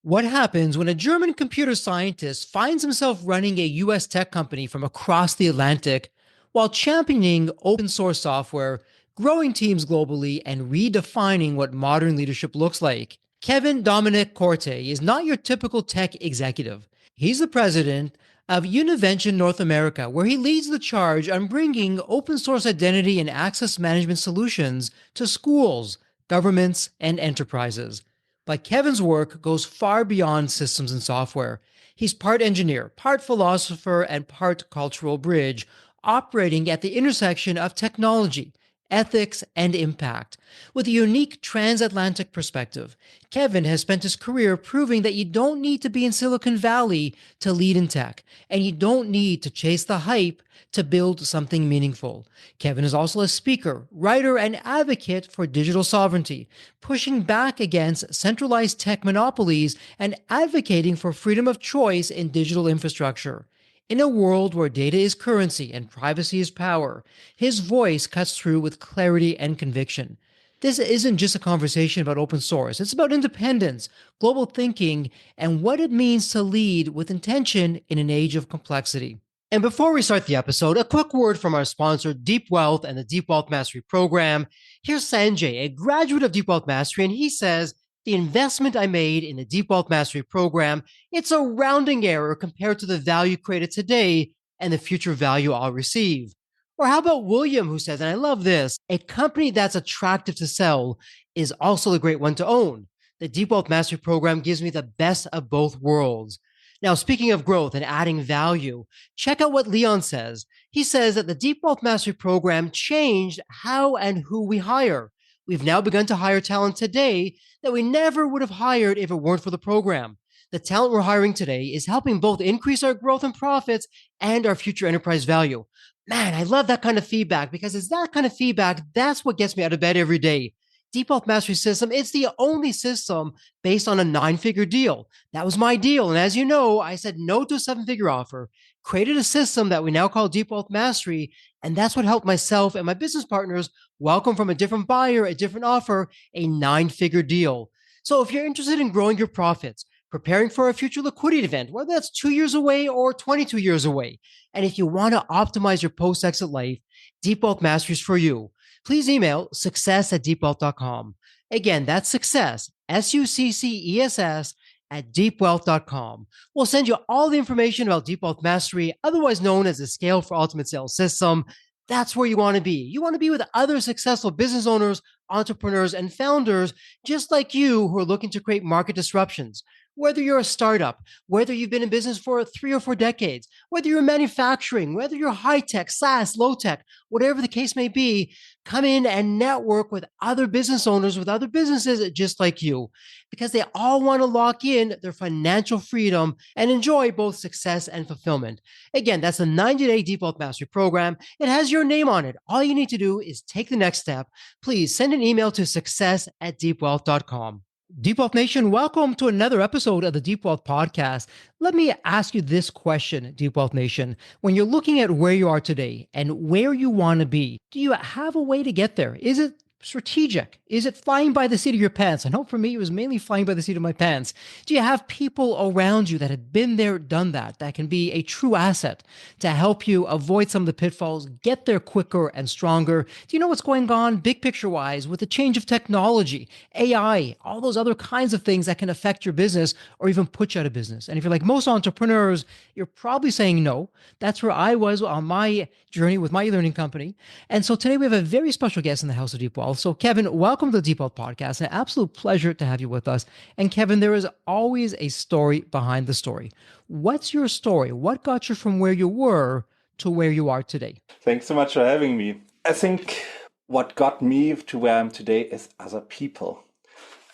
What happens when a German computer scientist finds himself running a US tech company from across the Atlantic while championing open source software, growing teams globally, and redefining what modern leadership looks like? Kevin Dominic Korte is not your typical tech executive. He's the president of Univention North America, where he leads the charge on bringing open source identity and access management solutions to schools, governments, and enterprises. But Kevin's work goes far beyond systems and software. He's part engineer, part philosopher, and part cultural bridge, operating at the intersection of technology, ethics, and impact. With a unique transatlantic perspective, Kevin has spent his career proving that you don't need to be in Silicon Valley to lead in tech, and you don't need to chase the hype to build something meaningful. Kevin is also a speaker, writer, and advocate for digital sovereignty, pushing back against centralized tech monopolies and advocating for freedom of choice in digital infrastructure. In a world where data is currency and privacy is power, his voice cuts through with clarity and conviction. This isn't just a conversation about open source. It's about independence, global thinking, and what it means to lead with intention in an age of complexity. And before we start the episode, a quick word from our sponsor, Deep Wealth and the Deep Wealth Mastery Program. Here's Sanjay, a graduate of Deep Wealth Mastery, and he says, the investment I made in the Deep Wealth Mastery Program, it's a rounding error compared to the value created today and the future value I'll receive. Or how about William, who says, and I love this, a company that's attractive to sell is also a great one to own. The Deep Wealth Mastery Program gives me the best of both worlds. Now, speaking of growth and adding value, check out what Leon says. He says that the Deep Wealth Mastery Program changed how and who we hire. We've now begun to hire talent today that we never would have hired if it weren't for the program. The talent we're hiring today is helping both increase our growth and profits and our future enterprise value. Man, I love that kind of feedback because it's that kind of feedback that's what gets me out of bed every day. Deep Wealth Mastery System, it's the only system based on a 9-figure deal. That was my deal. And as you know, I said no to a 7-figure offer, created a system that we now call Deep Wealth Mastery. And that's what helped myself and my business partners welcome from a different buyer, a different offer, a 9-figure deal. So if you're interested in growing your profits, preparing for a future liquidity event, whether that's 2 years away or 22 years away, and if you want to optimize your post-exit life, Deep Wealth Mastery is for you. Please email success@deepwealth.com. Again, that's success, SUCCESS, at deepwealth.com. We'll send you all the information about Deep Wealth Mastery, otherwise known as the Scale for Ultimate Sales System. That's where you want to be. You want to be with other successful business owners, entrepreneurs, and founders just like you who are looking to create market disruptions. Whether you're a startup, whether you've been in business for 3 or 4 decades, whether you're manufacturing, whether you're high tech, SaaS, low tech, whatever the case may be, come in and network with other business owners, with other businesses just like you, because they all want to lock in their financial freedom and enjoy both success and fulfillment. Again, that's the 90-day Deep Wealth Mastery Program. It has your name on it. All you need to do is take the next step. Please send an email to success@deepwealth.com. Deep Wealth Nation, welcome to another episode of the Deep Wealth Podcast. Let me ask you this question, Deep Wealth Nation. When you're looking at where you are today and where you want to be, do you have a way to get there? Is it strategic? Is it flying by the seat of your pants? I know for me, it was mainly flying by the seat of my pants. Do you have people around you that have been there, done that, that can be a true asset to help you avoid some of the pitfalls, get there quicker and stronger? Do you know what's going on big picture wise with the change of technology, AI, all those other kinds of things that can affect your business or even put you out of business? And if you're like most entrepreneurs, you're probably saying no. That's where I was on my journey with my e-learning company. And so today we have a very special guest in the House of Deep Wealth. So Kevin, welcome to the Deep Wealth Podcast. An absolute pleasure to have you with us. And Kevin, there is always a story behind the story. What's your story? What got you from where you were to where you are today? Thanks so much for having me. I think what got me to where I'm today is other people.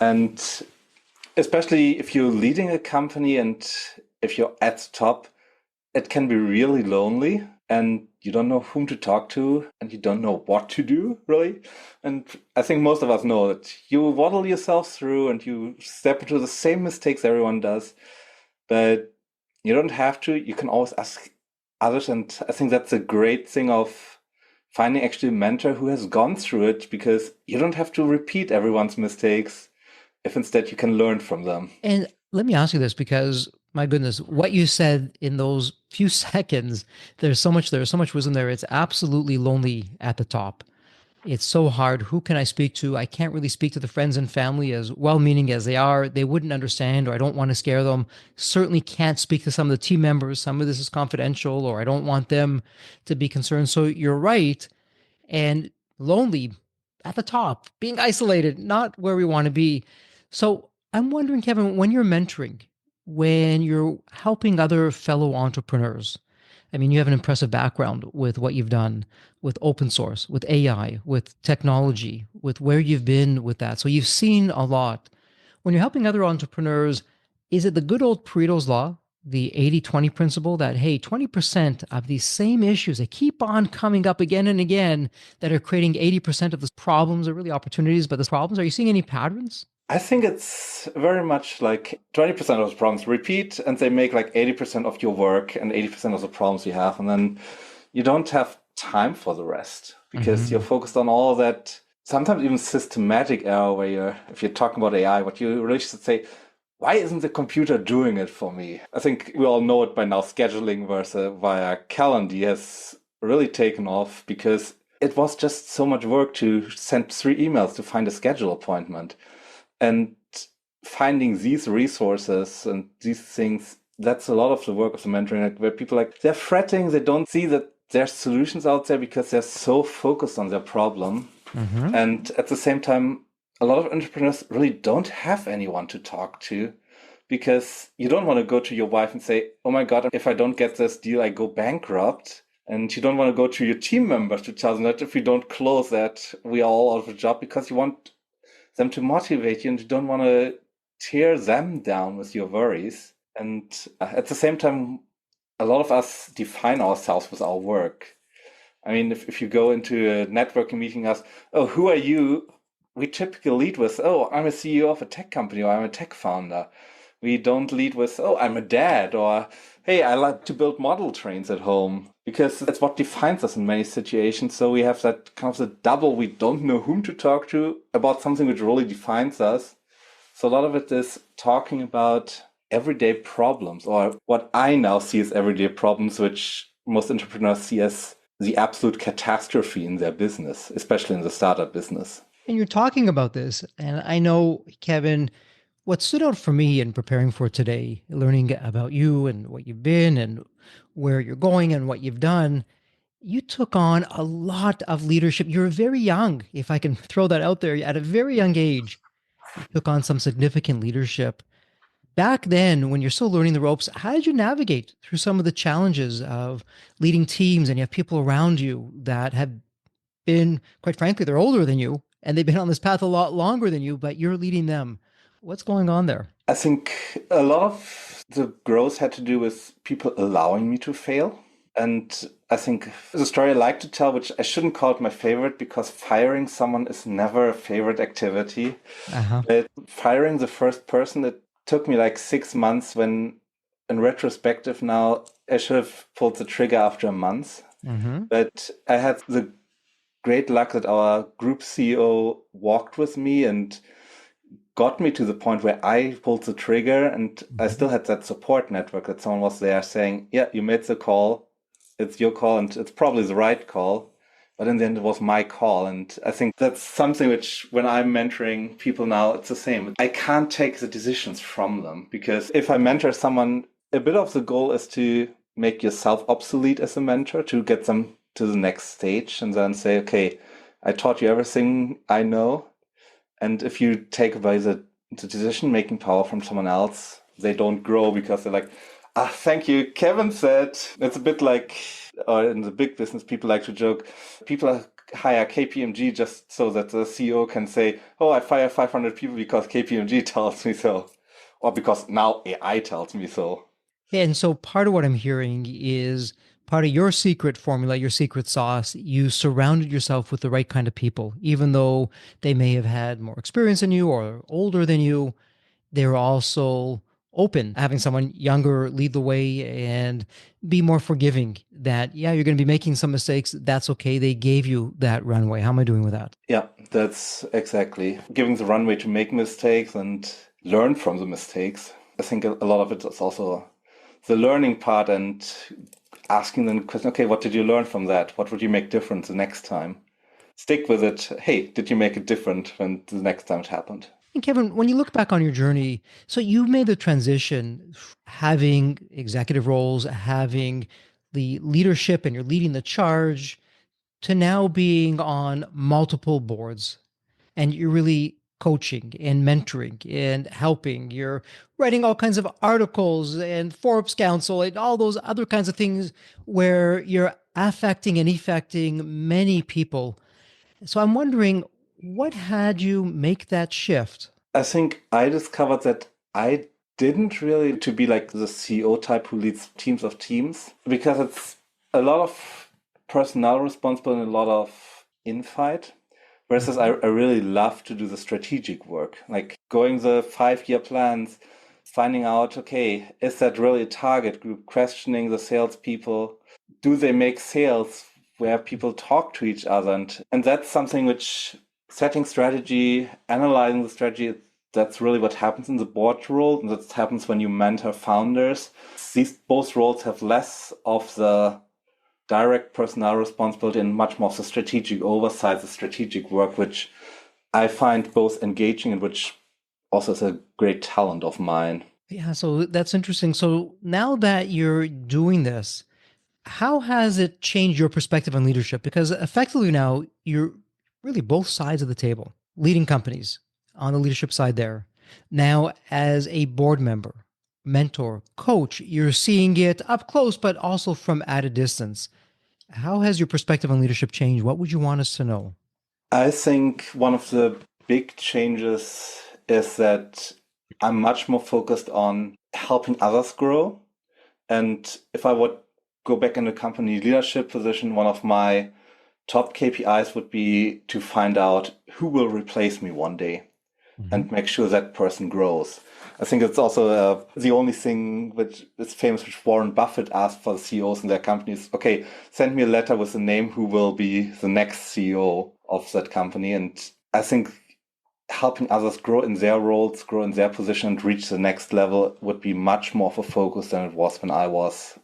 And especially if you're leading a company and if you're at the top, it can be really lonely and you don't know whom to talk to and you don't know what to do, really. And I think most of us know that you waddle yourself through and you step into the same mistakes everyone does, but you don't have to. You can always ask others. And I think that's a great thing of finding actually a mentor who has gone through it, because you don't have to repeat everyone's mistakes if instead you can learn from them. And Let me ask you this because my goodness, what you said in those few seconds, there's so much wisdom there. It's absolutely lonely at the top. It's so hard. Who can I speak to? I can't really speak to the friends and family as well meaning as they are. They wouldn't understand, or I don't want to scare them. Certainly can't speak to some of the team members. Some of this is confidential, or I don't want them to be concerned. So you're right. And lonely at the top, being isolated, not where we want to be. So I'm wondering, Kevin, when you're mentoring, when you're helping other fellow entrepreneurs, I mean, you have an impressive background with what you've done with open source, with AI, with technology, with where you've been with that. So you've seen a lot. When you're helping other entrepreneurs, is it the good old Pareto's law, the 80-20 principle that, hey, 20% of these same issues that keep on coming up again and again that are creating 80% of the problems are really opportunities, but the problems, are you seeing any patterns? I think it's very much like 20% of the problems repeat and they make like 80% of your work and 80% of the problems you have. And then you don't have time for the rest because you're Mm-hmm. focused on all that, sometimes even systematic error where if you're talking about AI, what you really should say, why isn't the computer doing it for me? I think we all know it by now. Scheduling versus via Calendar has really taken off because it was just so much work to send 3 emails to find a schedule appointment. And finding these resources and these things, that's a lot of the work of the mentoring, like, where people like they're fretting, they don't see that there's solutions out there because they're so focused on their problem. Mm-hmm. And at the same time, a lot of entrepreneurs really don't have anyone to talk to because you don't want to go to your wife and say, oh my God, if I don't get this deal, I go bankrupt. And you don't want to go to your team members to tell them that if we don't close that, we are all out of a job, because you want them to motivate you and you don't want to tear them down with your worries. And at the same time, a lot of us define ourselves with our work. I mean, if you go into a networking meeting, ask, oh, who are you? We typically lead with, oh, I'm a CEO of a tech company, or I'm a tech founder. We don't lead with, oh, I'm a dad, or hey, I like to build model trains at home, because that's what defines us in many situations. So we have that kind of the double, we don't know whom to talk to about something which really defines us. So a lot of it is talking about everyday problems, or what I now see as everyday problems, which most entrepreneurs see as the absolute catastrophe in their business, especially in the startup business. And you're talking about this, and I know, Kevin, what stood out for me in preparing for today, learning about you and what you've been and where you're going and what you've done, you took on a lot of leadership. You're very young, if I can throw that out there. At a very young age, you took on some significant leadership. Back then, when you're still learning the ropes, how did you navigate through some of the challenges of leading teams and you have people around you that have been, quite frankly, they're older than you and they've been on this path a lot longer than you, but you're leading them. What's going on there? I think a lot of the growth had to do with people allowing me to fail. And I think the story I like to tell, which I shouldn't call it my favorite, because firing someone is never a favorite activity. Uh-huh. But firing the first person, it took me like 6 months, when in retrospective now, I should have pulled the trigger after a month. Mm-hmm. But I had the great luck that our group CEO walked with me and got me to the point where I pulled the trigger, and I Mm-hmm. still had that support network that someone was there saying, yeah, you made the call, it's your call, and it's probably the right call. But in the end, it was my call. And I think that's something which, when I'm mentoring people now, it's the same. I can't take the decisions from them, because if I mentor someone, a bit of the goal is to make yourself obsolete as a mentor, to get them to the next stage and then say, okay, I taught you everything I know. And if you take away the decision making power from someone else, they don't grow, because they're like, ah, thank you. Kevin said, it's a bit like, or in the big business, people like to joke, people hire KPMG just so that the CEO can say, oh, I fire 500 people because KPMG tells me so, or because now AI tells me so. And so part of what I'm hearing is part of your secret formula, your secret sauce. You surrounded yourself with the right kind of people, even though they may have had more experience than you or older than you. They're also open, having someone younger lead the way and be more forgiving that, yeah, you're going to be making some mistakes. That's okay. They gave you that runway. How am I doing with that? Yeah, that's exactly giving the runway to make mistakes and learn from the mistakes. I think a lot of it is also the learning part and asking them the question, okay, what did you learn from that? What would you make different the next time? Stick with it. Hey, did you make it different when the next time it happened? And Kevin, when you look back on your journey, so you made the transition having executive roles, having the leadership, and you're leading the charge to now being on multiple boards and you're really coaching and mentoring and helping. You're writing all kinds of articles and Forbes Council and all those other kinds of things where you're affecting and effecting many people. So I'm wondering, what had you make that shift? I think I discovered that I didn't really to be like the CEO type who leads teams of teams because it's a lot of personnel responsible and a lot of infight. Versus I really love to do the strategic work, like going the 5-year plans, finding out, okay, is that really a target group? Questioning the salespeople. Do they make sales where people talk to each other? And that's something which setting strategy, analyzing the strategy, that's really what happens in the board role. And that happens when you mentor founders. These both roles have less of the direct personnel responsibility and much more of the strategic oversight, the strategic work, which I find both engaging and which also is a great talent of mine. Yeah, so that's interesting. So now that you're doing this, how has it changed your perspective on leadership? Because effectively now you're really both sides of the table, leading companies on the leadership side there. Now, as a board member, mentor, coach, you're seeing it up close, but also from at a distance. How has your perspective on leadership changed? What would you want us to know? I think one of the big changes is that I'm much more focused on helping others grow. And if I would go back in a company leadership position, one of my top KPIs would be to find out who will replace me one day and make sure that person grows. I think it's also the only thing which is famous, which Warren Buffett asked for the CEOs in their companies. Okay, send me a letter with the name who will be the next CEO of that company. And I think helping others grow in their roles, grow in their position, and reach the next level would be much more of a focus than it was when I was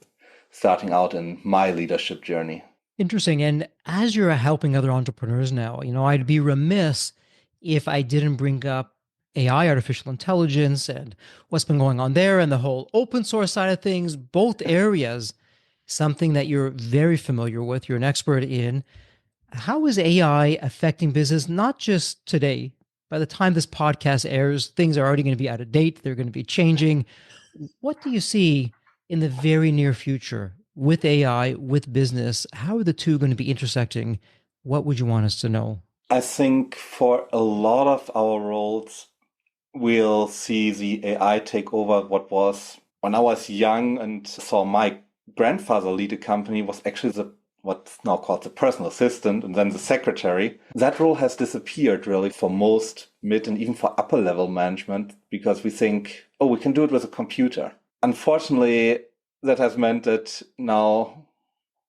starting out in my leadership journey. Interesting. And as you're helping other entrepreneurs now, I'd be remiss if I didn't bring up AI, artificial intelligence, and what's been going on there and the whole open source side of things, both areas, something that you're very familiar with, you're an expert in. How is AI affecting business, not just today? By the time this podcast airs, things are already going to be out of date, they're going to be changing. What do you see in the very near future with AI, with business? How are the two going to be intersecting? What would you want us to know? I think for a lot of our roles, we'll see the AI take over what was when I was young and saw my grandfather lead a company was actually the what's now called the personal assistant and then the secretary. That role has disappeared really for most mid and even for upper level management because we think, oh, we can do it with a computer. Unfortunately, that has meant that now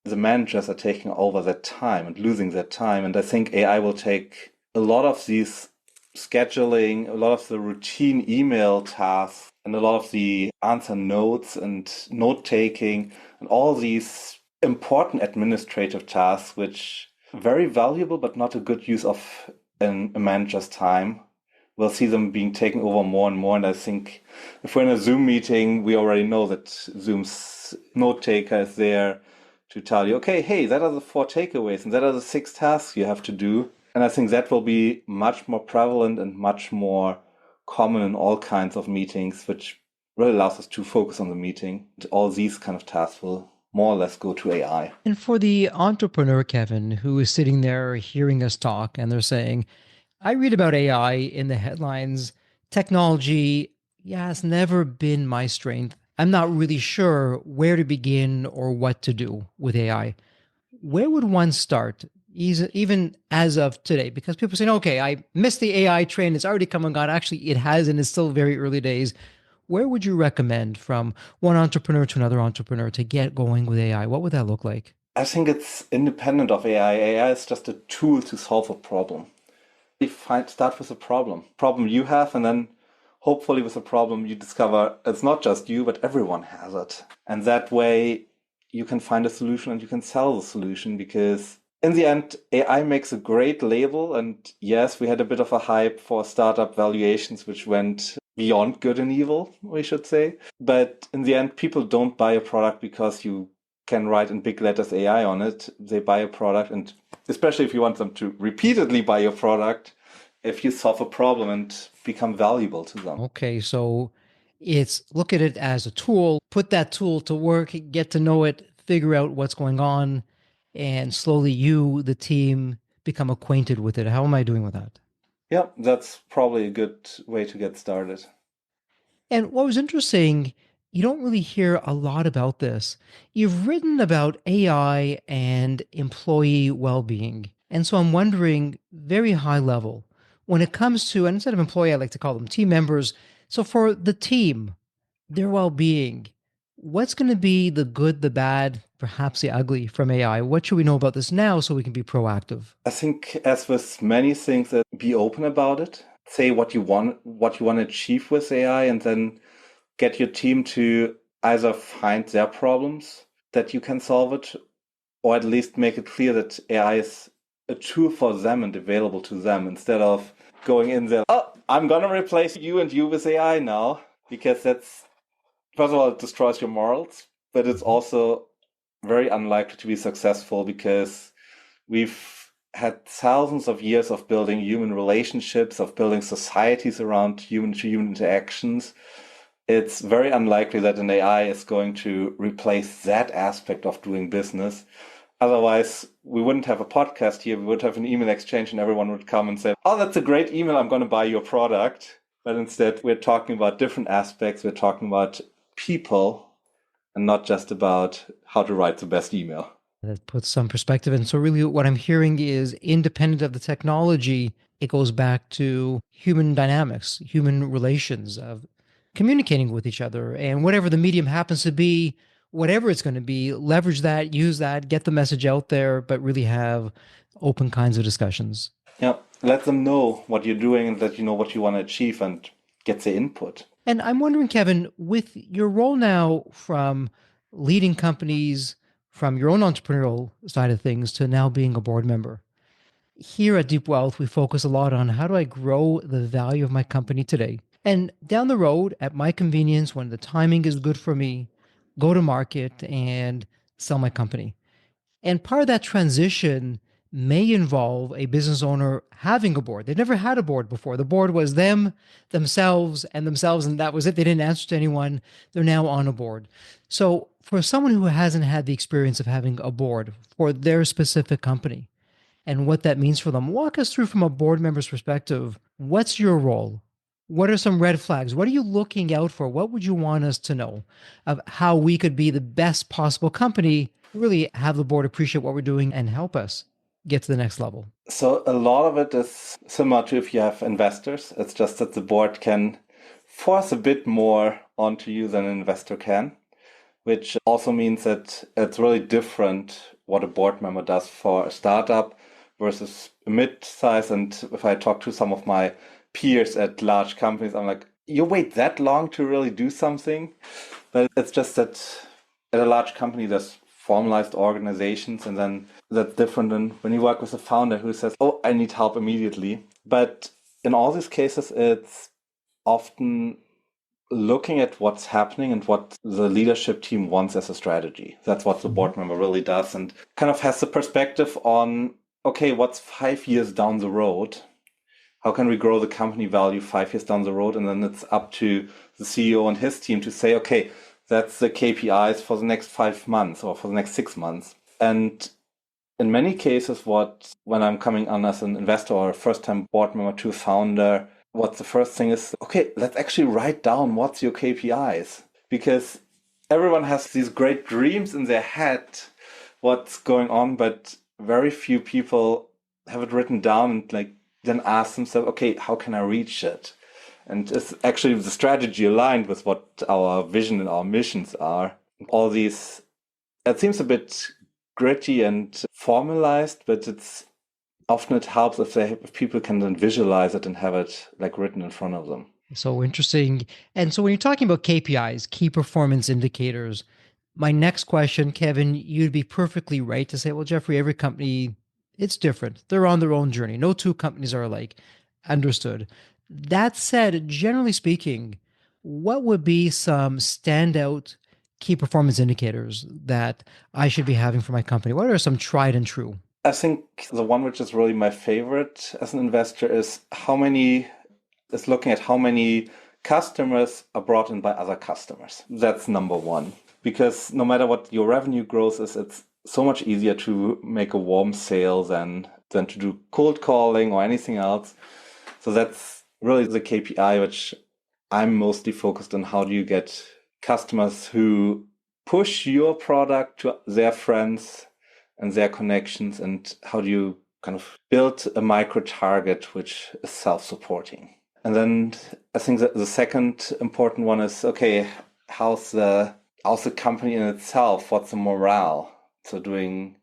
the managers are taking over that time and losing that time. And I think AI will take a lot of these scheduling, a lot of the routine email tasks, and a lot of the answer notes and note taking, and all these important administrative tasks, which are very valuable but not a good use of a manager's time. We'll see them being taken over more and more. And I think if we're in a Zoom meeting, we already know that Zoom's note taker is there to tell you, okay, hey, that are the 4 takeaways and that are the 6 tasks you have to do. And I think that will be much more prevalent and much more common in all kinds of meetings, which really allows us to focus on the meeting. All these kind of tasks will more or less go to AI. And for the entrepreneur, Kevin, who is sitting there hearing us talk and they're saying, I read about AI in the headlines. Technology, yeah, it's never been my strength. I'm not really sure where to begin or what to do with AI. Where would one start, even as of today? Because people say, okay, I missed the AI train. It's already come and gone. Actually, it has, and it's still very early days. Where would you recommend from one entrepreneur to another entrepreneur to get going with AI? What would that look like? I think it's independent of AI. AI is just a tool to solve a problem. Start with a problem you have, and then hopefully with a problem you discover it's not just you, but everyone has it. And that way you can find a solution and you can sell the solution, because in the end, AI makes a great label. And yes, we had a bit of a hype for startup valuations, which went beyond good and evil, we should say. But in the end, people don't buy a product because you can write in big letters AI on it. They buy a product, and especially if you want them to repeatedly buy your product, if you solve a problem and become valuable to them. Okay, so it's look at it as a tool, put that tool to work, get to know it, figure out what's going on, and slowly you, the team, become acquainted with it. How am I doing with that? Yeah, that's probably a good way to get started. And what was interesting, you don't really hear a lot about this. You've written about AI and employee well being. And so I'm wondering, very high level, when it comes to, and instead of employee, I like to call them team members. So for the team, their well being, what's going to be the good, the bad, perhaps the ugly from AI? What should we know about this now so we can be proactive? I think, as with many things, that be open about it. Say what you want to achieve with AI, and then get your team to either find their problems that you can solve it, or at least make it clear that AI is a tool for them and available to them, instead of going in there, oh, I'm gonna replace you and you with AI now, because that's, first of all, it destroys your morals, but it's also very unlikely to be successful, because we've had thousands of years of building human relationships, of building societies around human to human interactions. It's very unlikely that an AI is going to replace that aspect of doing business. Otherwise, we wouldn't have a podcast here. We would have an email exchange and everyone would come and say, oh, that's a great email. I'm going to buy your product. But instead, we're talking about different aspects. We're talking about people and not just about how to write the best email. That puts some perspective. And so, really, what I'm hearing is independent of the technology, it goes back to human dynamics, human relations of communicating with each other. And whatever the medium happens to be, whatever it's going to be, leverage that, use that, get the message out there, but really have open kinds of discussions. Yeah, let them know what you're doing and that you know what you want to achieve, and get their input. And I'm wondering, Kevin, with your role now from leading companies, from your own entrepreneurial side of things to now being a board member, here at Deep Wealth, we focus a lot on how do I grow the value of my company today? And down the road, at my convenience, when the timing is good for me, go to market and sell my company. And part of that transition may involve a business owner having a board. They've never had a board before. The board was them, themselves, and that was it. They didn't answer to anyone. They're now on a board. So, for someone who hasn't had the experience of having a board for their specific company and what that means for them, walk us through from a board member's perspective. What's your role? What are some red flags? What are you looking out for? What would you want us to know of how we could be the best possible company, really have the board appreciate what we're doing and help us get to the next level? So a lot of it is similar to if you have investors. It's just that the board can force a bit more onto you than an investor can, which also means that it's really different what a board member does for a startup versus a mid-size. And if I talk to some of my peers at large companies, I'm like, you wait that long to really do something? But it's just that at a large company, there's formalized organizations, and then that's different than when you work with a founder who says, oh, I need help immediately. But in all these cases, it's often looking at what's happening and what the leadership team wants as a strategy. That's what the board member really does, and kind of has the perspective on, okay, what's 5 years down the road? How can we grow the company value 5 years down the road? And then it's up to the CEO and his team to say, okay, that's the KPIs for the next 5 months or for the next 6 months. And in many cases, when I'm coming on as an investor or a first-time board member to a founder, what the first thing is, okay, let's actually write down what's your KPIs. Because everyone has these great dreams in their head, what's going on, but very few people have it written down and then ask themselves, okay, how can I reach it? And is actually the strategy aligned with what our vision and our missions are? All these, it seems a bit gritty and formalized, but often it helps if people can then visualize it and have it written in front of them. So interesting. And so when you're talking about KPIs, key performance indicators, my next question, Kevin, you'd be perfectly right to say, well, Jeffrey, every company, it's different. They're on their own journey. No two companies are alike. Understood. That said, generally speaking, what would be some standout key performance indicators that I should be having for my company? What are some tried and true? I think the one which is really my favorite as an investor is looking at how many customers are brought in by other customers. That's number one. Because no matter what your revenue growth is, it's so much easier to make a warm sale than to do cold calling or anything else. So that's really the KPI, which I'm mostly focused on. How do you get customers who push your product to their friends and their connections, and how do you kind of build a micro target which is self-supporting? And then I think that the second important one is, okay, how's the company in itself? What's the morale? So doing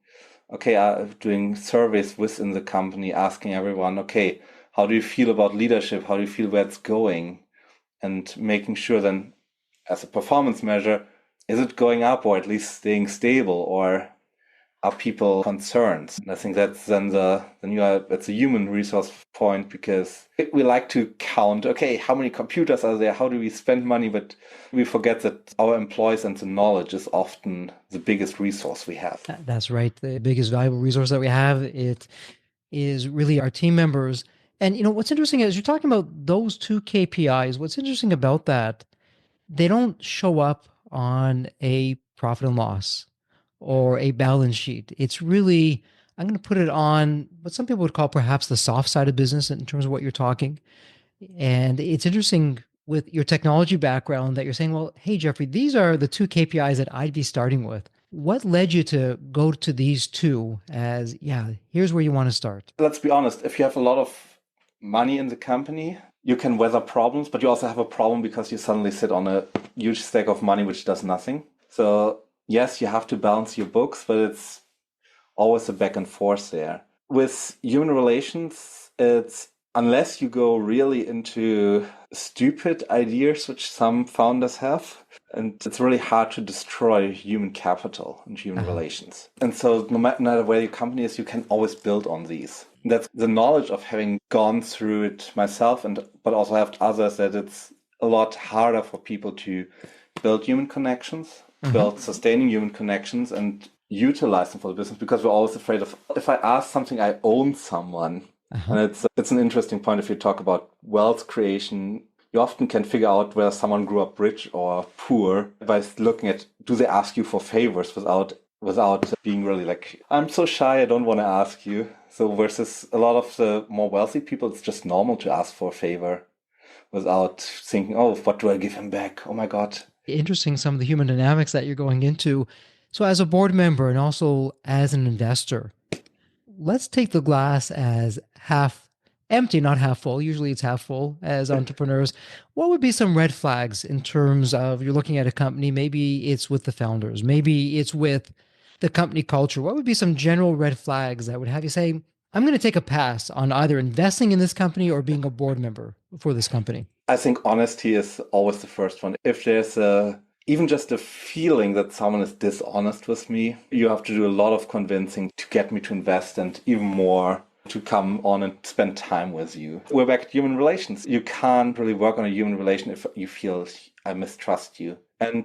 surveys within the company, asking everyone, okay, how do you feel about leadership? How do you feel where it's going? And making sure then, as a performance measure, is it going up or at least staying stable, or are people concerned? And I think that's then it's a human resource point, because we like to count, okay, how many computers are there? How do we spend money? But we forget that our employees and the knowledge is often the biggest resource we have. That's right. The biggest valuable resource that we have, it is really our team members. And what's interesting is you're talking about those two KPIs. What's interesting about that, they don't show up on a profit and loss or a balance sheet. It's really, I'm going to put it on what some people would call perhaps the soft side of business in terms of what you're talking. And it's interesting with your technology background that you're saying, well, hey, Jeffrey, these are the two KPIs that I'd be starting with. What led you to go to these two as, yeah, here's where you want to start? Let's be honest, if you have a lot of money in the company, you can weather problems, but you also have a problem because you suddenly sit on a huge stack of money which does nothing. So yes, you have to balance your books, but it's always a back and forth there. With human relations, it's unless you go really into stupid ideas, which some founders have, and it's really hard to destroy human capital and human relations. And so no matter where your company is, you can always build on these. That's the knowledge of having gone through it myself, but also have others, that it's a lot harder for people to build human connections, build sustaining human connections, and utilize them for the business, because we're always afraid of, if I ask something, I own someone. And it's an interesting point. If you talk about wealth creation, you often can figure out whether someone grew up rich or poor by looking at, do they ask you for favors without being really like, I'm so shy, I don't want to ask you. So versus a lot of the more wealthy people, it's just normal to ask for a favor without thinking, oh, what do I give him back? Oh my God. Interesting, some of the human dynamics that you're going into. So, as a board member and also as an investor, let's take the glass as half empty, not half full. Usually it's half full as entrepreneurs. What would be some red flags in terms of you're looking at a company? Maybe it's with the founders, maybe it's with the company culture. What would be some general red flags that would have you say, I'm going to take a pass on either investing in this company or being a board member for this company? I think honesty is always the first one. If there's even just a feeling that someone is dishonest with me, you have to do a lot of convincing to get me to invest, and even more to come on and spend time with you. We're back at human relations. You can't really work on a human relation if you feel I mistrust you. And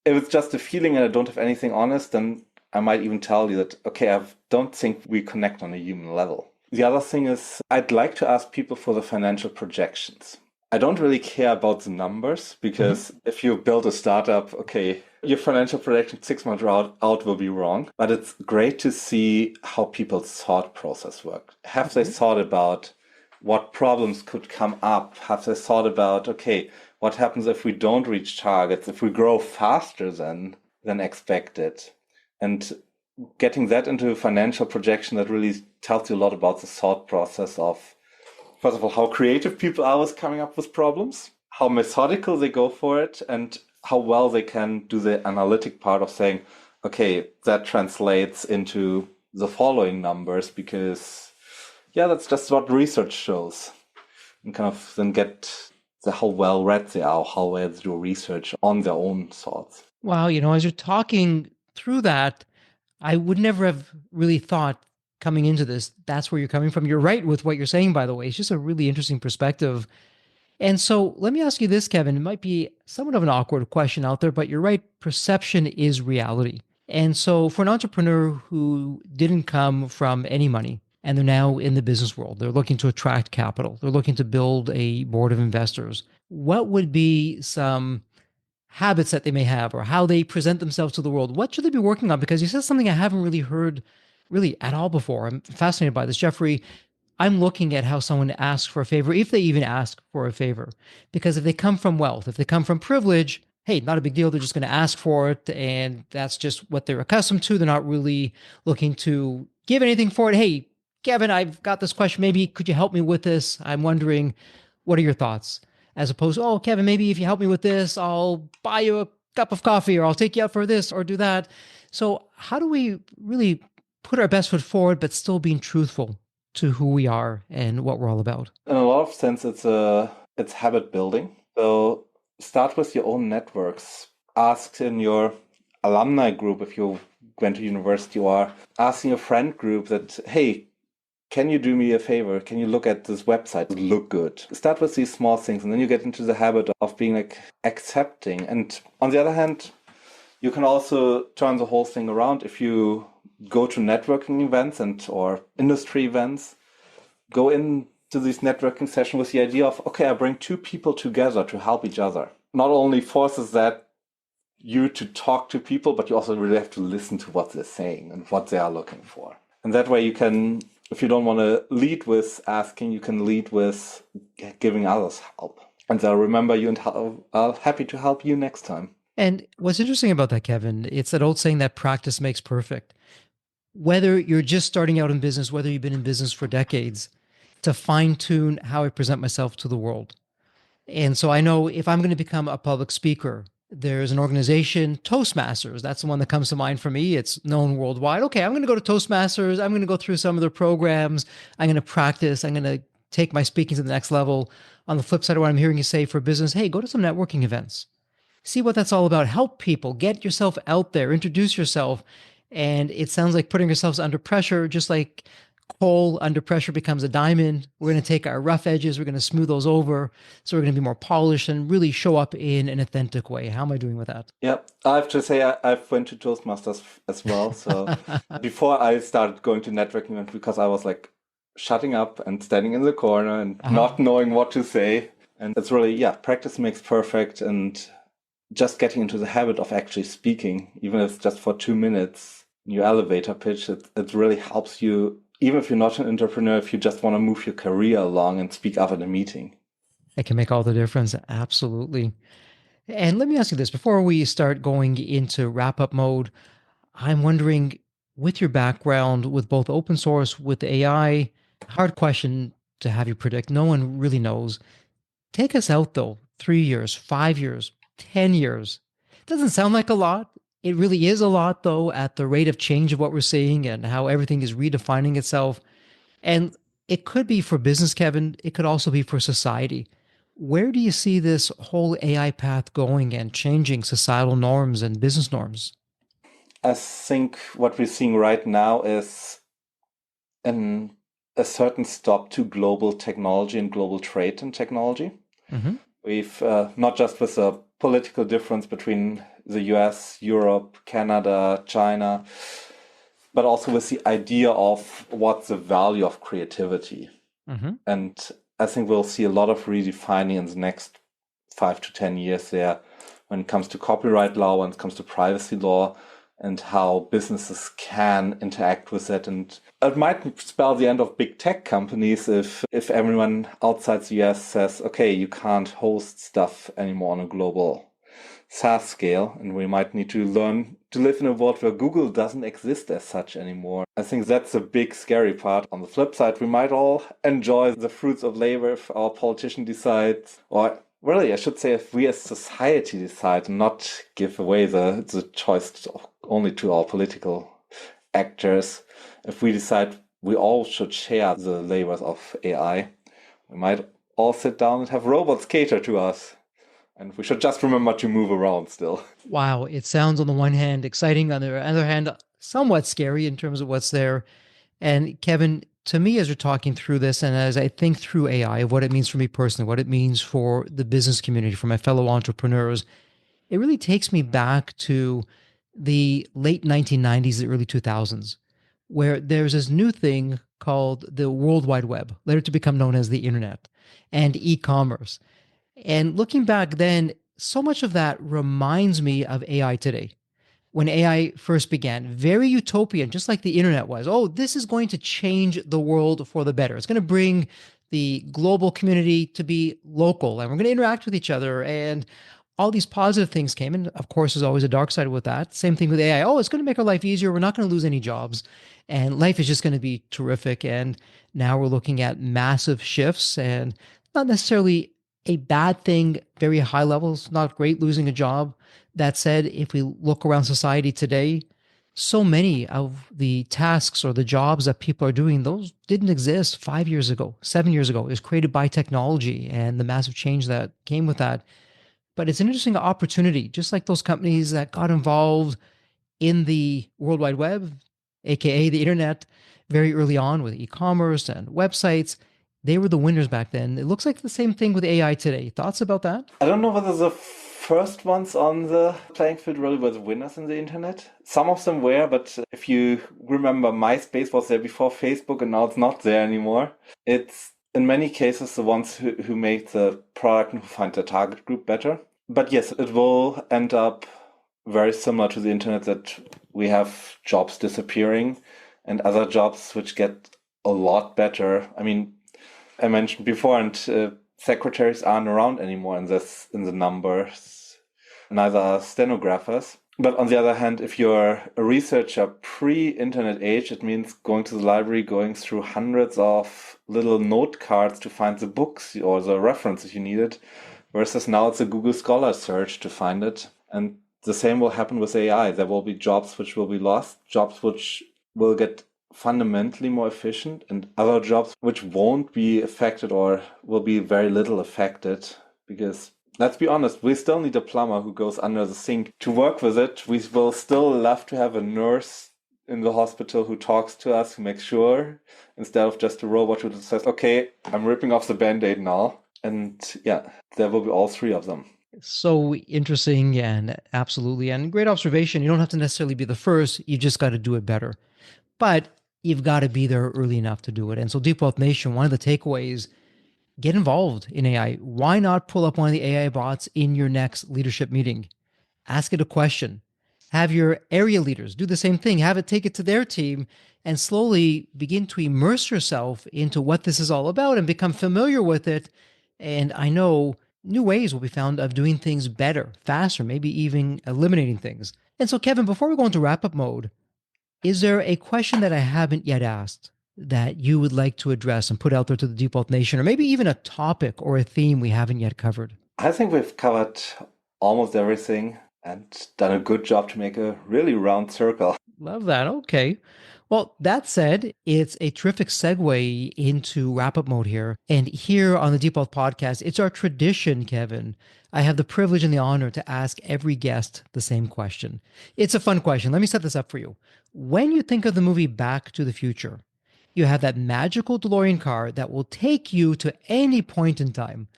if it's just a feeling and I don't have anything honest, then I might even tell you that, okay, I don't think we connect on a human level. The other thing is, I'd like to ask people for the financial projections. I don't really care about the numbers, because if you build a startup, okay, your financial projection 6 months out will be wrong. But it's great to see how people's thought process works. Have they thought about what problems could come up? Have they thought about, okay, what happens if we don't reach targets, if we grow faster than expected? And getting that into a financial projection, that really tells you a lot about the thought process of, first of all, how creative people are with coming up with problems, how methodical they go for it, and how well they can do the analytic part of saying, okay, that translates into the following numbers, because, yeah, that's just what research shows. And kind of then get how well read they are, how well they do research on their own thoughts. Wow, as you're talking through that, I would never have really thought coming into this, that's where you're coming from. You're right with what you're saying, by the way. It's just a really interesting perspective. And so let me ask you this, Kevin. It might be somewhat of an awkward question out there, but you're right. Perception is reality. And so for an entrepreneur who didn't come from any money and they're now in the business world, they're looking to attract capital, they're looking to build a board of investors. What would be some habits that they may have or how they present themselves to the world? What should they be working on? Because you said something I haven't really heard really at all before. I'm fascinated by this. Jeffrey, I'm looking at how someone asks for a favor, if they even ask for a favor. Because if they come from wealth, if they come from privilege, hey, not a big deal. They're just going to ask for it. And that's just what they're accustomed to. They're not really looking to give anything for it. Hey, Kevin, I've got this question. Maybe could you help me with this? I'm wondering, what are your thoughts? As opposed to, oh, Kevin, maybe if you help me with this, I'll buy you a cup of coffee or I'll take you out for this or do that. So, how do we really put our best foot forward, but still being truthful to who we are and what we're all about? In a lot of sense, it's habit building. So start with your own networks. Ask in your alumni group if you went to university, or ask in your friend group that, hey, can you do me a favor? Can you look at this website? It look good. Start with these small things, and then you get into the habit of being like accepting. And on the other hand, you can also turn the whole thing around. If you go to networking events or industry events, go into this networking session with the idea of, okay, I bring two people together to help each other. Not only forces that you to talk to people, but you also really have to listen to what they're saying and what they are looking for. And that way you can, if you don't want to lead with asking, you can lead with giving others help. And they'll remember you and are happy to help you next time. And what's interesting about that, Kevin, it's that old saying that practice makes perfect. Whether you're just starting out in business, whether you've been in business for decades, to fine tune how I present myself to the world. And so I know if I'm going to become a public speaker, there's an organization, Toastmasters. That's the one that comes to mind for me. It's known worldwide. Okay, I'm going to go to Toastmasters. I'm going to go through some of their programs. I'm going to practice. I'm going to take my speaking to the next level. On the flip side of what I'm hearing you say for business, hey, go to some networking events. See what that's all about. Help people. Get yourself out there. Introduce yourself. And it sounds like putting yourselves under pressure, just like coal under pressure becomes a diamond. We're going to take our rough edges, we're going to smooth those over. So we're going to be more polished and really show up in an authentic way. How am I doing with that? Yeah, I have to say I've went to Toastmasters as well. So before I started going to networking events, because I was like shutting up and standing in the corner and not knowing what to say. And it's really, yeah, practice makes perfect. And just getting into the habit of actually speaking, even if it's just for 2 minutes, your elevator pitch, it really helps you. Even if you're not an entrepreneur, if you just want to move your career along and speak up at a meeting. It can make all the difference. Absolutely. And let me ask you this before we start going into wrap up mode. I'm wondering, with your background with both open source, with AI, hard question to have you predict. No one really knows. Take us out though, 3 years, 5 years, 10 years. Doesn't sound like a lot. It really is a lot though, at the rate of change of what we're seeing and how everything is redefining itself. And it could be for business, Kevin. It could also be for society. Where do you see this whole AI path going and changing societal norms and business norms? I think what we're seeing right now is a certain stop to global technology and global trade in technology. Mm-hmm. We've not just with a political difference between the US, Europe, Canada, China, but also with the idea of what's the value of creativity. Mm-hmm. And I think we'll see a lot of redefining in the next 5 to 10 years there when it comes to copyright law, when it comes to privacy law, and how businesses can interact with it. And it might spell the end of big tech companies if everyone outside the US says, okay, you can't host stuff anymore on a global SaaS scale, and we might need to learn to live in a world where Google doesn't exist as such anymore. I think that's a big scary part. On the flip side, we might all enjoy the fruits of labor if our politician decides, or really, I should say, if we as society decide not give away the choice only to our political actors. If we decide we all should share the labors of AI, we might all sit down and have robots cater to us. And we should just remember to move around still. Wow, it sounds on the one hand exciting, on the other hand, somewhat scary in terms of what's there. And Kevin, to me, as you're talking through this, and as I think through AI, of what it means for me personally, what it means for the business community, for my fellow entrepreneurs, it really takes me back to the late 1990s, the early 2000s, where there's this new thing called the World Wide Web, later to become known as the internet and e-commerce. And looking back then, so much of that reminds me of AI today. When AI first began, very utopian, just like the internet was. Oh, this is going to change the world for the better. It's going to bring the global community to be local, and we're going to interact with each other. And all these positive things came. And of course, there's always a dark side with that. Same thing with AI. Oh, it's going to make our life easier. We're not going to lose any jobs. And life is just going to be terrific. And now we're looking at massive shifts and not necessarily a bad thing, very high levels, not great losing a job. That said, if we look around society today, so many of the tasks or the jobs that people are doing, those didn't exist 5 years ago, 7 years ago. It was created by technology and the massive change that came with that. But it's an interesting opportunity, just like those companies that got involved in the World Wide Web, aka the internet, very early on with e-commerce and websites. They were the winners back then. It looks like the same thing with AI today. Thoughts about that? I don't know whether the first ones on the playing field really were the winners in the internet. Some of them were, but if you remember, MySpace was there before Facebook and now it's not there anymore. It's in many cases the ones who make the product and who find the target group better. But yes, it will end up very similar to the internet, that we have jobs disappearing and other jobs which get a lot better. I mean, I mentioned before, and secretaries aren't around anymore in the numbers. Neither are stenographers. But on the other hand, if you're a researcher pre-internet age, it means going to the library, going through hundreds of little note cards to find the books or the references you needed, versus now it's a Google Scholar search to find it. And the same will happen with AI. There will be jobs which will be lost, jobs which will get fundamentally more efficient, and other jobs which won't be affected or will be very little affected. Because let's be honest, we still need a plumber who goes under the sink to work with it. We will still love to have a nurse in the hospital who talks to us, who makes sure, instead of just a robot who says, okay, I'm ripping off the Band-Aid now. And yeah, there will be all three of them. So interesting and absolutely. And great observation. You don't have to necessarily be the first. You just got to do it better. But you've got to be there early enough to do it. And so Deep Wealth Nation, one of the takeaways, get involved in AI. Why not pull up one of the AI bots in your next leadership meeting? Ask it a question. Have your area leaders do the same thing. Have it take it to their team and slowly begin to immerse yourself into what this is all about and become familiar with it. And I know new ways will be found of doing things better, faster, maybe even eliminating things. And so, Kevin, before we go into wrap up mode, is there a question that I haven't yet asked that you would like to address and put out there to the Deep Wealth Nation, or maybe even a topic or a theme we haven't yet covered? I think we've covered almost everything and done a good job to make a really round circle. Love that. Okay. Well, that said, it's a terrific segue into wrap up mode here. And here on the Deep Wealth Podcast, it's our tradition, Kevin. I have the privilege and the honor to ask every guest the same question. It's a fun question. Let me set this up for you. When you think of the movie Back to the Future, you have that magical DeLorean car that will take you to any point in time.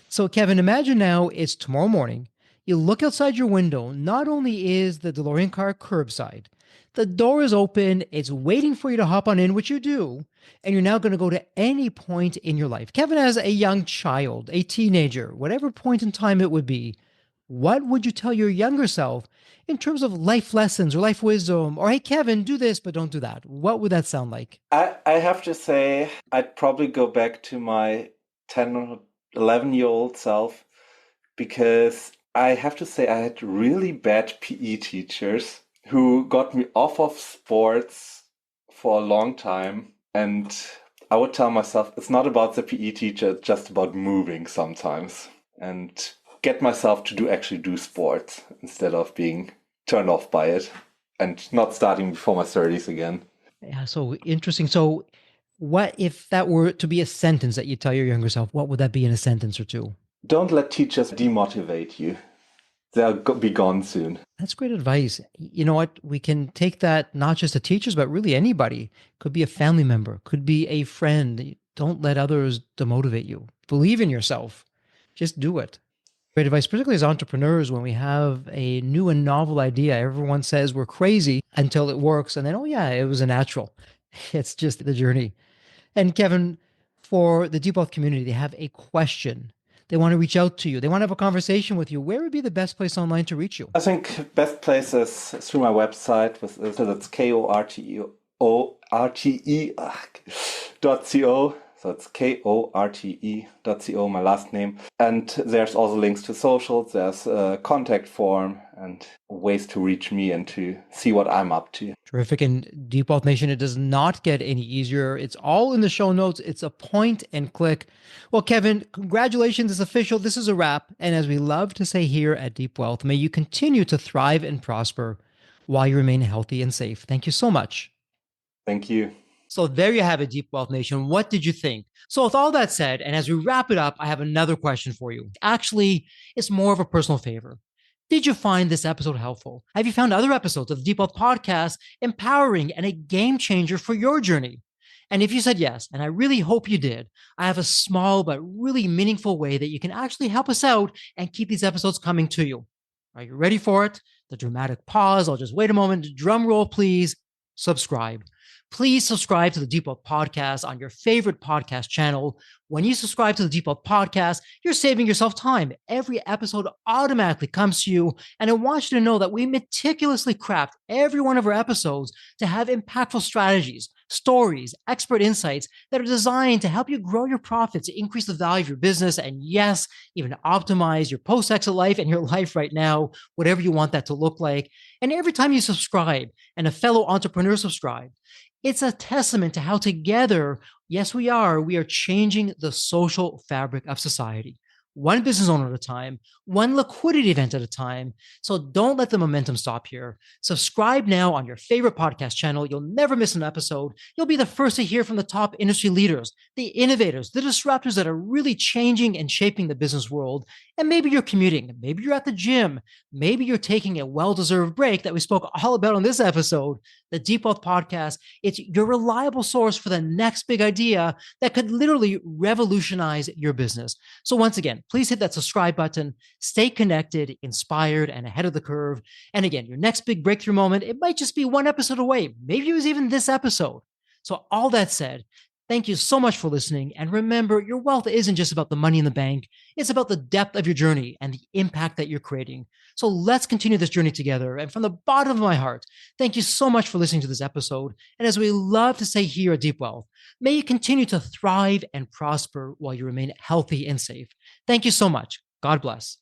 So, Kevin, imagine now it's tomorrow morning. You look outside your window. Not only is the DeLorean car curbside, the door is open. It's waiting for you to hop on in, which you do. And you're now going to go to any point in your life. Kevin, as a young child, a teenager, whatever point in time it would be, what would you tell your younger self in terms of life lessons or life wisdom? Or, hey, Kevin, do this, but don't do that. What would that sound like? I have to say, I'd probably go back to my 10 or 11-year-old self, because I have to say I had really bad PE teachers who got me off of sports for a long time. And I would tell myself, it's not about the PE teacher, it's just about moving sometimes. And get myself to actually do sports instead of being turned off by it and not starting before my 30s again. Yeah, so interesting. So What if that were to be a sentence that you tell your younger self? What would that be in a sentence or two? Don't let teachers demotivate you. They'll be gone soon. That's great advice. You know what? We can take that not just to teachers, but really anybody. Could be a family member, could be a friend. Don't let others demotivate you. Believe in yourself. Just do it. Great advice, particularly as entrepreneurs, when we have a new and novel idea. Everyone says we're crazy until it works. And then, oh, yeah, it was a natural. It's just the journey. And Kevin, for the Deep Wealth community, they have a question. They want to reach out to you. They want to have a conversation with you. Where would be the best place online to reach you? I think best place is through my website. So that's KORTE.co. So it's KORTE.co, my last name. And there's also links to socials. There's a contact form and ways to reach me and to see what I'm up to. Terrific. And Deep Wealth Nation, it does not get any easier. It's all in the show notes. It's a point and click. Well, Kevin, congratulations. It's official. This is a wrap. And as we love to say here at Deep Wealth, may you continue to thrive and prosper while you remain healthy and safe. Thank you so much. Thank you. So there you have it, Deep Wealth Nation. What did you think? So with all that said, and as we wrap it up, I have another question for you. Actually, it's more of a personal favor. Did you find this episode helpful? Have you found other episodes of the Deep Wealth Podcast empowering and a game changer for your journey? And if you said yes, and I really hope you did, I have a small but really meaningful way that you can actually help us out and keep these episodes coming to you. Are you ready for it? The dramatic pause. I'll just wait a moment. Drum roll, please. Subscribe. Please subscribe to the Deep Wealth Podcast on your favorite podcast channel. When you subscribe to the Deep Wealth Podcast, you're saving yourself time. Every episode automatically comes to you. And I want you to know that we meticulously craft every one of our episodes to have impactful strategies, stories, expert insights that are designed to help you grow your profits, increase the value of your business, and yes, even optimize your post-exit life and your life right now, whatever you want that to look like. And every time you subscribe and a fellow entrepreneur subscribe, it's a testament to how together, yes, we are changing the social fabric of society. One business owner at a time, one liquidity event at a time. So don't let the momentum stop here. Subscribe now on your favorite podcast channel. You'll never miss an episode. You'll be the first to hear from the top industry leaders, the innovators, the disruptors that are really changing and shaping the business world. And maybe you're commuting, maybe you're at the gym, maybe you're taking a well-deserved break that we spoke all about on this episode. The Deep Wealth Podcast, it's your reliable source for the next big idea that could literally revolutionize your business. So once again, please hit that subscribe button, stay connected, inspired, and ahead of the curve. And again, your next big breakthrough moment, it might just be one episode away. Maybe it was even this episode. So all that said, thank you so much for listening. And remember, your wealth isn't just about the money in the bank. It's about the depth of your journey and the impact that you're creating. So let's continue this journey together. And from the bottom of my heart, thank you so much for listening to this episode. And as we love to say here at Deep Wealth, may you continue to thrive and prosper while you remain healthy and safe. Thank you so much. God bless.